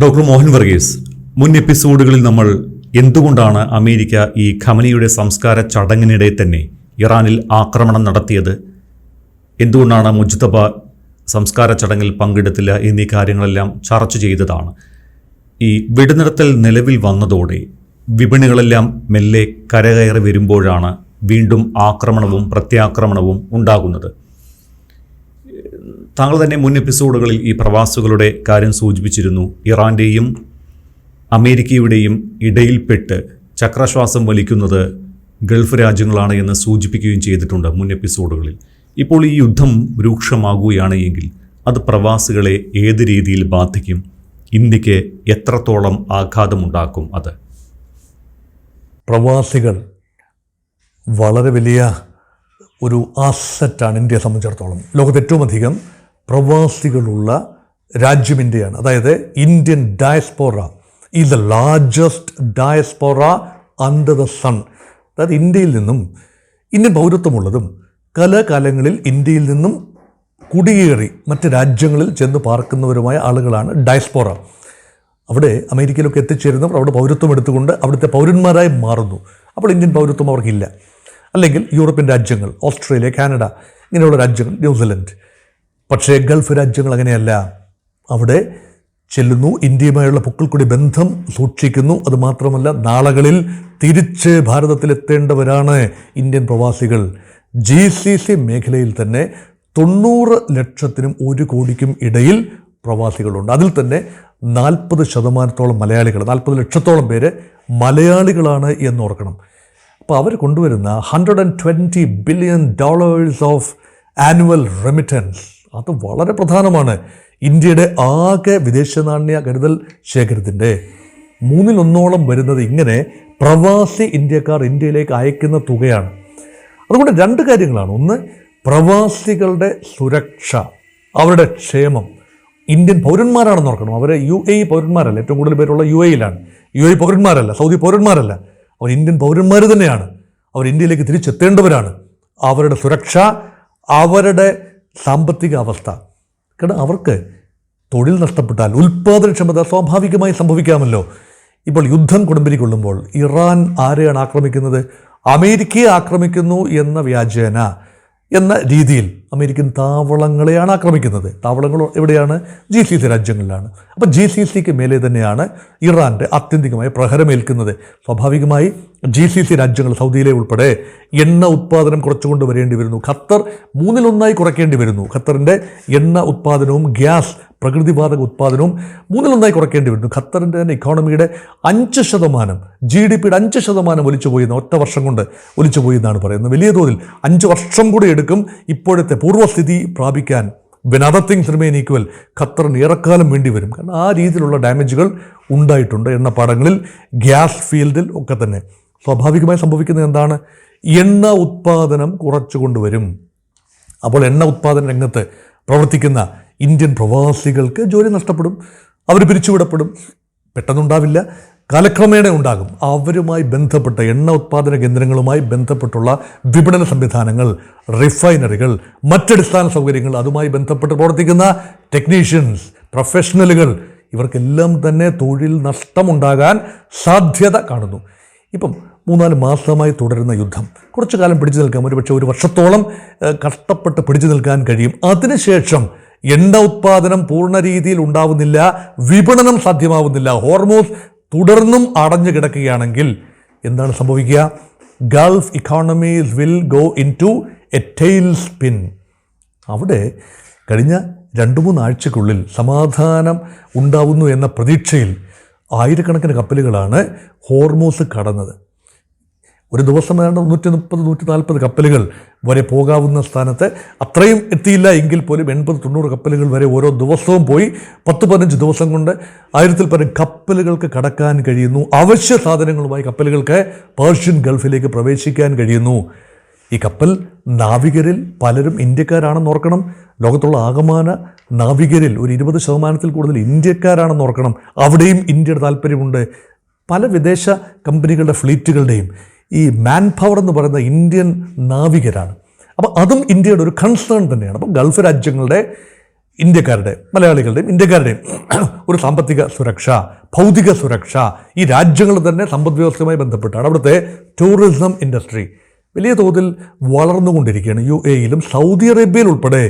Doctor Mohan Varghese, മുൻ എപ്പിസോഡുകളിൽ നമ്മൾ എന്തുകൊണ്ടാണ് അമേരിക്ക ഈ ഖമനിയുടെ സംസ്കാര ചടങ്ങിനിടെ തന്നെ ഇറാനിൽ ആക്രമണം നടത്തിയത്, എന്തുകൊണ്ടാണ് മുജ്തബ സംസ്കാര ചടങ്ങിൽ പങ്കെടുത്തില്ല എന്നീ കാര്യങ്ങളെല്ലാം ചർച്ച ചെയ്തതാണ്. ഈ വെടിനിർത്തൽ നിലവിൽ വന്നതോടെ വിപണികളെല്ലാം മെല്ലെ കരകയറി വരുമ്പോഴാണ് വീണ്ടും ആക്രമണവും പ്രത്യാക്രമണവും ഉണ്ടാകുന്നത്. താങ്കൾ തന്നെ മുൻ എപ്പിസോഡുകളിൽ ഈ പ്രവാസികളുടെ കാര്യം സൂചിപ്പിച്ചിരുന്നു. ഇറാൻ്റെയും അമേരിക്കയുടെയും ഇടയിൽപ്പെട്ട് ചക്രശ്വാസം വലിക്കുന്നത് ഗൾഫ് രാജ്യങ്ങളാണ് എന്ന് സൂചിപ്പിക്കുകയും ചെയ്തിട്ടുണ്ട് മുൻ എപ്പിസോഡുകളിൽ. ഇപ്പോൾ ഈ യുദ്ധം രൂക്ഷമാകുകയാണ് എങ്കിൽ അത് പ്രവാസികളെ ഏത് രീതിയിൽ ബാധിക്കും? ഇന്ത്യക്ക് എത്രത്തോളം ആഘാതമുണ്ടാക്കും? അത് പ്രവാസികൾ വളരെ വലിയ ഒരു ആസറ്റാണ് ഇന്ത്യയെ സംബന്ധിച്ചിടത്തോളം. ലോകത്ത് ഏറ്റവും അധികം പ്രവാസികളുള്ള രാജ്യം ഇന്ത്യയാണ്. അതായത് Indian diaspora is the largest diaspora under the sun. അതായത് ഇന്ത്യയിൽ നിന്നും ഇന്ത്യൻ പൗരത്വമുള്ളതും കാലങ്ങളിൽ ഇന്ത്യയിൽ നിന്നും കുടിയേറി മറ്റ് രാജ്യങ്ങളിൽ ചെന്ന് പാർക്കുന്നവരുമായ ആളുകളാണ് ഡയസ്പോറ. അവിടെ അമേരിക്കയിലൊക്കെ എത്തിച്ചേരുന്നവർ അവിടെ പൗരത്വം എടുത്തുകൊണ്ട് അവിടുത്തെ പൗരന്മാരായി മാറുന്നു. അപ്പോൾ ഇന്ത്യൻ പൗരത്വം അവർക്കില്ല. അല്ലെങ്കിൽ യൂറോപ്യൻ രാജ്യങ്ങൾ, ഓസ്ട്രേലിയ, കാനഡ, ഇങ്ങനെയുള്ള രാജ്യങ്ങൾ, ന്യൂസിലൻഡ്. പക്ഷേ ഗൾഫ് രാജ്യങ്ങൾ അങ്ങനെയല്ല. അവിടെ ചെല്ലുന്നു, ഇന്ത്യയുമായുള്ള പൊക്കിൾക്കൊടി ബന്ധം സൂക്ഷിക്കുന്നു. അതുമാത്രമല്ല, നാളുകളിൽ തിരിച്ച് ഭാരതത്തിലെത്തേണ്ടവരാണ് ഇന്ത്യൻ പ്രവാസികൾ. GCC മേഖലയിൽ തന്നെ 90 ലക്ഷത്തിനും 1 കോടിക്കും ഇടയിൽ പ്രവാസികളുണ്ട്. അതിൽ തന്നെ 40% മലയാളികൾ, 40 ലക്ഷത്തോളം പേര് മലയാളികളാണ് എന്നോർക്കണം. അപ്പോൾ അവർ കൊണ്ടുവരുന്ന $120 billion ഓഫ് ആനുവൽ റെമിറ്റൻസ്, അത് വളരെ പ്രധാനമാണ്. ഇന്ത്യയുടെ ആകെ വിദേശ നാണ്യ കരുതൽ ശേഖരത്തിൻ്റെ 1/3 വരുന്നത് ഇങ്ങനെ പ്രവാസി ഇന്ത്യക്കാർ ഇന്ത്യയിലേക്ക് അയക്കുന്ന തുകയാണ്. അതുകൊണ്ട് 2 കാര്യങ്ങളാണ്. ഒന്ന്, പ്രവാസികളുടെ സുരക്ഷ, അവരുടെ ക്ഷേമം. ഇന്ത്യൻ പൗരന്മാരാണെന്ന് ഓർക്കണം. അവർ UAE പൗരന്മാരല്ല. ഏറ്റവും കൂടുതൽ പേരുള്ള UAE-യിലാണ്. UAE പൗരന്മാരല്ല, സൗദി പൗരന്മാരല്ല. അവർ ഇന്ത്യൻ പൗരന്മാർ തന്നെയാണ്. അവർ ഇന്ത്യയിലേക്ക് തിരിച്ചെത്തേണ്ടവരാണ്. അവരുടെ സുരക്ഷ, അവരുടെ സാമ്പത്തിക അവസ്ഥ. കാരണം അവർക്ക് തൊഴിൽ നഷ്ടപ്പെട്ടാൽ ഉൽപ്പാദനക്ഷമത സ്വാഭാവികമായി സംഭവിക്കാമല്ലോ. ഇപ്പോൾ യുദ്ധം കൊടുമ്പിരി കൊള്ളുമ്പോൾ ഇറാൻ ആരെയാണ് ആക്രമിക്കുന്നത്? അമേരിക്കയെ ആക്രമിക്കുന്നു എന്ന വ്യാജേന, എന്ന രീതിയിൽ അമേരിക്കൻ താവളങ്ങളെയാണ് ആക്രമിക്കുന്നത്. താവളങ്ങൾ എവിടെയാണ്? GCC രാജ്യങ്ങളിലാണ്. അപ്പോൾ GCCക്ക് മേലെ തന്നെയാണ് ഇറാൻ്റെ ആത്യന്തികമായി പ്രഹരമേൽക്കുന്നത്. സ്വാഭാവികമായി GCC രാജ്യങ്ങൾ, സൗദിയിലെ ഉൾപ്പെടെ എണ്ണ ഉത്പാദനം കുറച്ചുകൊണ്ട് വരേണ്ടി വരുന്നു. ഖത്തർ 1/3 കുറയ്ക്കേണ്ടി വരുന്നു. ഖത്തറിൻ്റെ എണ്ണ ഉത്പാദനവും ഗ്യാസ്, പ്രകൃതിവാതക ഉത്പാദനവും 1/3 കുറയ്ക്കേണ്ടി വരുന്നു. ഖത്തറിൻ്റെ തന്നെ ഇക്കോണമിയുടെ 5%, GDP-യുടെ 5% ഒലിച്ചു പോയി, ഒറ്റ വർഷം കൊണ്ട് ഒലിച്ചു പോയി എന്നാണ് പറയുന്നത്. വലിയ തോതിൽ 5 വർഷം കൂടി എടുക്കും ഇപ്പോഴത്തെ പൂർവ്വസ്ഥിതി പ്രാപിക്കാൻ. When other things remain equal, ഖത്തറിന് ഏറെക്കാലം വേണ്ടി വരും. കാരണം ആ രീതിയിലുള്ള ഡാമേജുകൾ ഉണ്ടായിട്ടുണ്ട് എണ്ണപ്പാടങ്ങളിൽ, ഗ്യാസ് ഫീൽഡിൽ ഒക്കെ തന്നെ. സ്വാഭാവികമായി സംഭവിക്കുന്നത് എന്താണ്? എണ്ണ ഉത്പാദനം കുറച്ചു കൊണ്ടുവരും. അപ്പോൾ എണ്ണ ഉത്പാദന രംഗത്ത് പ്രവർത്തിക്കുന്ന ഇന്ത്യൻ പ്രവാസികൾക്ക് ജോലി നഷ്ടപ്പെടും. അവർ പിരിച്ചുവിടപ്പെടും. പെട്ടെന്നുണ്ടാവില്ല, കാലക്രമേണ ഉണ്ടാകും. അവരുമായി ബന്ധപ്പെട്ട എണ്ണ ഉത്പാദന കേന്ദ്രങ്ങളുമായി ബന്ധപ്പെട്ടുള്ള വിപണന സംവിധാനങ്ങൾ, റിഫൈനറികൾ, മറ്റടിസ്ഥാന സൗകര്യങ്ങൾ, അതുമായി ബന്ധപ്പെട്ട് പ്രവർത്തിക്കുന്ന ടെക്നീഷ്യൻസ്, പ്രൊഫഷണലുകൾ, ഇവർക്കെല്ലാം തന്നെ തൊഴിൽ നഷ്ടമുണ്ടാകാൻ സാധ്യത കാണുന്നു. ഇപ്പം 3-4 മാസമായി തുടരുന്ന യുദ്ധം കുറച്ചു കാലം പിടിച്ചു നിൽക്കാം. ഒരുപക്ഷെ 1 വർഷത്തോളം കഷ്ടപ്പെട്ട് പിടിച്ചു നിൽക്കാൻ കഴിയും. അതിനുശേഷം എണ്ണ ഉത്പാദനം പൂർണ്ണ രീതിയിൽ ഉണ്ടാവുന്നില്ല, വിപണനം സാധ്യമാവുന്നില്ല, ഹോർമോസ് തുടർന്നും അടഞ്ഞു കിടക്കുകയാണെങ്കിൽ എന്താണ് സംഭവിക്കുക? Gulf economies will go into a tailspin. അവിടെ കഴിഞ്ഞ 2-3 ആഴ്ചക്കുള്ളിൽ സമാധാനം ഉണ്ടാവുന്നു എന്ന പ്രതീക്ഷയിൽ ആയിരക്കണക്കിന് കപ്പലുകളാണ് ഹോർമോസ് കടന്നത്. ഒരു ദിവസം ഏതാണ്ട് 130-140 കപ്പലുകൾ വരെ പോകാവുന്ന സ്ഥാനത്ത് അത്രയും എത്തിയില്ല എങ്കിൽ പോലും 80-90 കപ്പലുകൾ വരെ ഓരോ ദിവസവും പോയി 10-15 ദിവസം കൊണ്ട് 1000-ൽ പരം കപ്പലുകൾക്ക് കടക്കാൻ കഴിയുന്നു. അവശ്യ സാധനങ്ങളുമായി കപ്പലുകൾക്ക് പേർഷ്യൻ ഗൾഫിലേക്ക് പ്രവേശിക്കാൻ കഴിയുന്നു. ഈ കപ്പൽ നാവികരിൽ പലരും ഇന്ത്യക്കാരാണെന്ന് ഓർക്കണം. ലോകത്തുള്ള ആകമാന നാവികരിൽ ഒരു 20% കൂടുതൽ ഇന്ത്യക്കാരാണെന്ന് ഓർക്കണം. അവിടെയും ഇന്ത്യയുടെ താല്പര്യമുണ്ട്. പല വിദേശ കമ്പനികളുടെ ഫ്ലീറ്റുകളുടെയും ഈ മാൻ പവർ എന്ന് പറയുന്ന ഇന്ത്യൻ നാവികരാണ്. അപ്പോൾ അതും ഇന്ത്യയുടെ ഒരു കൺസേൺ തന്നെയാണ്. അപ്പോൾ ഗൾഫ് രാജ്യങ്ങളുടെ ഇന്ത്യക്കാരുടെ, മലയാളികളുടെയും ഇന്ത്യക്കാരുടെയും ഒരു സാമ്പത്തിക സുരക്ഷ, ഭൗതിക സുരക്ഷ ഈ രാജ്യങ്ങൾ തന്നെ സമ്പദ് വ്യവസ്ഥയുമായി ബന്ധപ്പെട്ടാണ്. അവിടുത്തെ ടൂറിസം ഇൻഡസ്ട്രി വലിയ തോതിൽ വളർന്നുകൊണ്ടിരിക്കുകയാണ്. UAE-യിലും സൗദി അറേബ്യയിൽ ഉൾപ്പെടെ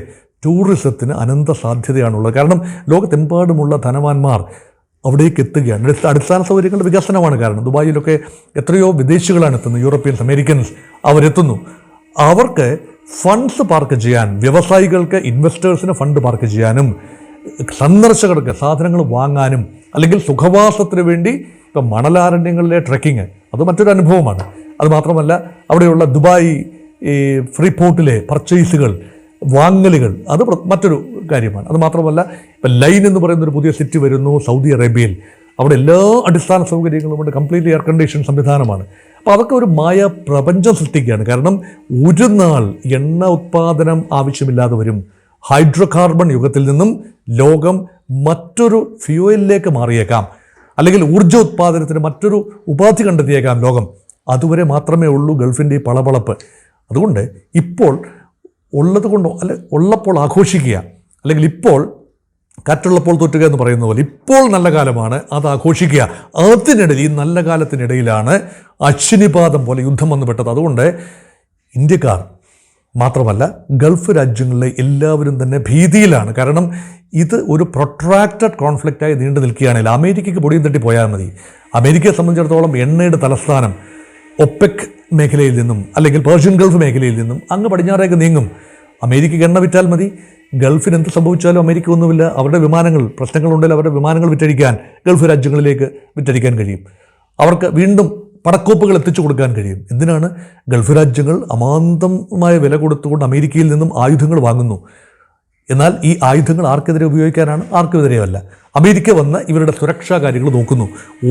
ടൂറിസത്തിന് അനന്ത സാധ്യതയാണുള്ളത്. കാരണം ലോകത്തെമ്പാടുമുള്ള ധനവാന്മാർ അവിടേക്ക് എത്തുകയാണ്. അടിസ്ഥാന സൗകര്യങ്ങളുടെ വികസനമാണ് കാരണം. ദുബായിലൊക്കെ എത്രയോ വിദേശികളാണ് എത്തുന്നത്, യൂറോപ്യൻസ്, അമേരിക്കൻസ് അവരെത്തുന്നു. അവർക്ക് ഫണ്ട്സ് പാർക്ക് ചെയ്യാൻ, വ്യവസായികൾക്ക്, ഇൻവെസ്റ്റേഴ്സിന് ഫണ്ട് പാർക്ക് ചെയ്യാനും, സന്ദർശകർക്ക് സാധനങ്ങൾ വാങ്ങാനും, അല്ലെങ്കിൽ സുഖവാസത്തിന് വേണ്ടി ഇപ്പം മണലാരണ്യങ്ങളിലെ ട്രെക്കിങ് അത് മറ്റൊരു അനുഭവമാണ്. അതുമാത്രമല്ല അവിടെയുള്ള ദുബായ് ഫ്രീ പോർട്ടിലെ പർച്ചേസുകൾ, വാങ്ങലുകൾ അത് മറ്റൊരു കാര്യമാണ്. അതുമാത്രമല്ല ഇപ്പം ലൈൻ എന്ന് പറയുന്നൊരു പുതിയ സിറ്റി വരുന്നു സൗദി അറേബ്യയിൽ. അവിടെ എല്ലാ അടിസ്ഥാന സൗകര്യങ്ങളും കൊണ്ട് കംപ്ലീറ്റ്ലി എയർ കണ്ടീഷൻ സംവിധാനമാണ്. അപ്പോൾ അതൊക്കെ ഒരു മായ പ്രപഞ്ചം സൃഷ്ടിക്കുകയാണ്. കാരണം ഒരു നാൾ എണ്ണ ഉത്പാദനം ആവശ്യമില്ലാതെ വരും. ഹൈഡ്രോ കാർബൺ യുഗത്തിൽ നിന്നും ലോകം മറ്റൊരു ഫ്യൂവലിലേക്ക് മാറിയേക്കാം, അല്ലെങ്കിൽ ഊർജ്ജ ഉത്പാദനത്തിന് മറ്റൊരു ഉപാധി കണ്ടെത്തിയേക്കാം ലോകം. അതുവരെ മാത്രമേ ഉള്ളൂ ഗൾഫിൻ്റെ ഈ പളപളപ്പ്. അതുകൊണ്ട് ഇപ്പോൾ ഉള്ളത് കൊണ്ടോ ഉള്ളപ്പോൾ ആഘോഷിക്കുക, അല്ലെങ്കിൽ ഇപ്പോൾ കാറ്റുള്ളപ്പോൾ തോറ്റുക എന്ന് പറയുന്ന പോലെ ഇപ്പോൾ നല്ല കാലമാണ്, അത് ആഘോഷിക്കുക. അതിനിടയിൽ, ഈ നല്ല കാലത്തിനിടയിലാണ് അശ്വിനിപാതം പോലെ യുദ്ധം വന്നുപെട്ടത്. അതുകൊണ്ട് ഇന്ത്യക്കാർ മാത്രമല്ല ഗൾഫ് രാജ്യങ്ങളിലെ എല്ലാവരും തന്നെ ഭീതിയിലാണ്. കാരണം ഇത് ഒരു പ്രൊട്രാക്റ്റഡ് കോൺഫ്ലിക്റ്റായി നീണ്ടു നിൽക്കുകയാണെങ്കിൽ അമേരിക്കയ്ക്ക് പൊടിയും തട്ടി പോയാൽ മതി. അമേരിക്കയെ സംബന്ധിച്ചിടത്തോളം എണ്ണയുടെ തലസ്ഥാനം ഒപെക് മേഖലയിൽ നിന്നും, അല്ലെങ്കിൽ പേർഷ്യൻ ഗൾഫ് മേഖലയിൽ നിന്നും അങ്ങ് പടിഞ്ഞാറേക്ക് നീങ്ങും. അമേരിക്കയ്ക്ക് എണ്ണ വിറ്റാൽ മതി. ഗൾഫിന് എന്ത് സംഭവിച്ചാലും അമേരിക്ക ഒന്നുമില്ല. അവരുടെ വിമാനങ്ങൾ, പ്രശ്നങ്ങളുണ്ടെങ്കിൽ അവരുടെ വിമാനങ്ങൾ വിറ്റഴിക്കാൻ ഗൾഫ് രാജ്യങ്ങളിലേക്ക് വിറ്റഴിക്കാൻ കഴിയും. അവർക്ക് വീണ്ടും പടക്കോപ്പുകൾ എത്തിച്ചു കൊടുക്കാൻ കഴിയും. എന്തിനാണ്? ഗൾഫ് രാജ്യങ്ങൾ അമാന്തമായ വില കൊടുത്തുകൊണ്ട് അമേരിക്കയിൽ നിന്നും ആയുധങ്ങൾ വാങ്ങുന്നു. എന്നാൽ ഈ ആയുധങ്ങൾ ആർക്കെതിരെ ഉപയോഗിക്കാനാണ്? ആർക്കെതിരെയല്ല. അമേരിക്ക വന്ന് ഇവരുടെ സുരക്ഷാ കാര്യങ്ങൾ നോക്കുന്നു.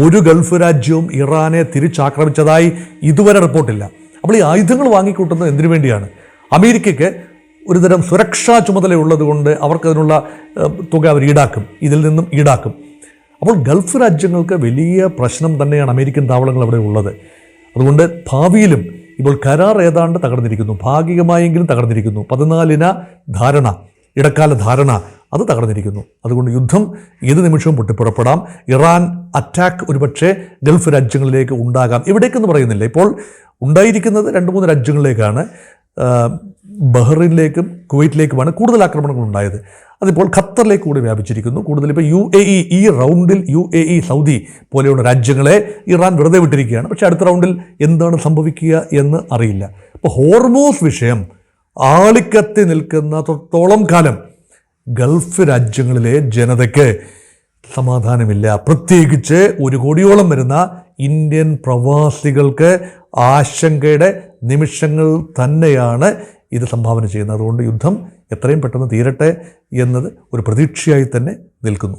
ഒരു ഗൾഫ് രാജ്യവും ഇറാനെ തിരിച്ചാക്രമിച്ചതായി ഇതുവരെ റിപ്പോർട്ടില്ല. അപ്പോൾ ഈ ആയുധങ്ങൾ വാങ്ങിക്കൂട്ടുന്നത് എന്തിനു വേണ്ടിയാണ്? അമേരിക്കയ്ക്ക് ഒരുതരം സുരക്ഷാ ചുമതലയുള്ളത് കൊണ്ട് അവർക്കതിനുള്ള തുക അവർ ഈടാക്കും, ഇതിൽ നിന്നും ഈടാക്കും. അപ്പോൾ ഗൾഫ് രാജ്യങ്ങൾക്ക് വലിയ പ്രശ്നം തന്നെയാണ് അമേരിക്കൻ താവളങ്ങൾ അവിടെ ഉള്ളത്. അതുകൊണ്ട് ഭാവിയിലും ഇപ്പോൾ കരാർ ഏതാണ്ട് തകർന്നിരിക്കുന്നു, ഭാഗികമായെങ്കിലും തകർന്നിരിക്കുന്നു. 14 ധാരണ, ഇടക്കാല ധാരണ, അത് തകർന്നിരിക്കുന്നു. അതുകൊണ്ട് യുദ്ധം ഏത് നിമിഷവും പൊട്ടിപ്പുറപ്പെടാം. ഇറാൻ അറ്റാക്ക് ഒരുപക്ഷെ ഗൾഫ് രാജ്യങ്ങളിലേക്ക് ഉണ്ടാകാം. എവിടേക്കെന്ന് പറയുന്നില്ല. ഇപ്പോൾ ഉണ്ടായിരിക്കുന്നത് 2-3 രാജ്യങ്ങളിലേക്കാണ്. ബഹ്റൈനിലേക്കും കുവൈറ്റിലേക്കുമാണ് കൂടുതൽ ആക്രമണങ്ങൾ ഉണ്ടായത്. അതിപ്പോൾ ഖത്തറിലേക്ക് കൂടി വ്യാപിച്ചിരിക്കുന്നു. കൂടുതൽ ഇപ്പോൾ UAE, ഈ റൗണ്ടിൽ UAE, സൗദി പോലെയുള്ള രാജ്യങ്ങളെ ഇറാൻ വെറുതെ വിട്ടിരിക്കുകയാണ്. പക്ഷേ അടുത്ത റൗണ്ടിൽ എന്താണ് സംഭവിക്കുക എന്ന് അറിയില്ല. അപ്പോൾ ഹോർമൂസ് വിഷയം ആളിക്കത്തി നിൽക്കുന്നത്തോളം കാലം ഗൾഫ് രാജ്യങ്ങളിലെ ജനതയ്ക്ക് സമാധാനമില്ല. പ്രത്യേകിച്ച് 1 കോടിയോളം വരുന്ന ഇന്ത്യൻ പ്രവാസികൾക്ക് ആശങ്കയുടെ നിമിഷങ്ങൾ തന്നെയാണ് ഇത് സംഭാവന ചെയ്യുന്നത്. അതുകൊണ്ട് യുദ്ധം എത്രയും പെട്ടെന്ന് തീരട്ടെ എന്നത് ഒരു പ്രതീക്ഷയായി തന്നെ നിൽക്കുന്നു.